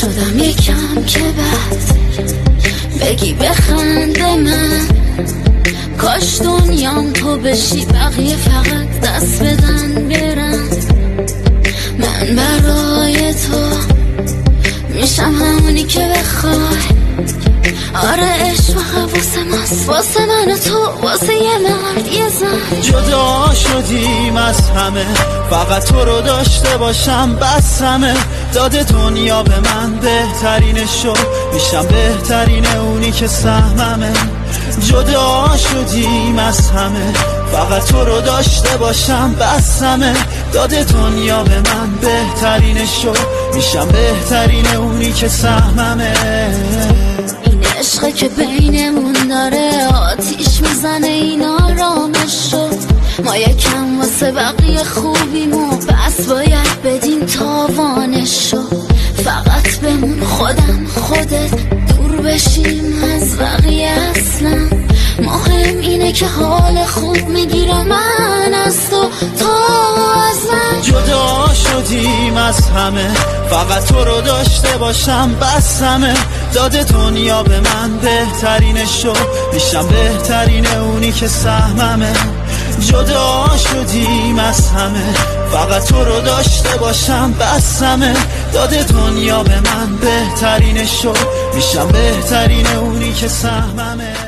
شدم یکم که بد بگی بخنده من، کاش دنیام تو بشی بقیه فقط دست بدن برن. من برای تو میشم همونی که بخوای، آره عشق و حواس ماست، واسه من و تو، واسه یه مرد یه زن. جدا شدیم از همه، فقط تو رو داشته باشم بس همه. داده دنیا به من بهترینشو، میشم بهترین اونی که سهممه. جدا شدیم از همه، فقط تو رو داشته باشم بس همه. داده دنیا به من بهترینشو، میشم بهترین اونی که سهممه. این عشقه که بینمون داره آتیش میزنه این آرامشو، ما یکم واسه بقیه خوبیم و بس باید بدیم تاوانشو. فقط بمون خودم خودت، دور بشیم از بقیه اصلا. مهم اینه که حال خوب میگیرم من از تو از من. جدا شدیم از همه، فقط تو رو داشته باشم بس همه. داده دنیا به من بهترینشو، میشم بهترین اونی که سهممه. جدا شدیم از همه، فقط تو رو داشته باشم بس همه. داده دنیا به من بهترینشو، میشم بهترین اونی که سهممه.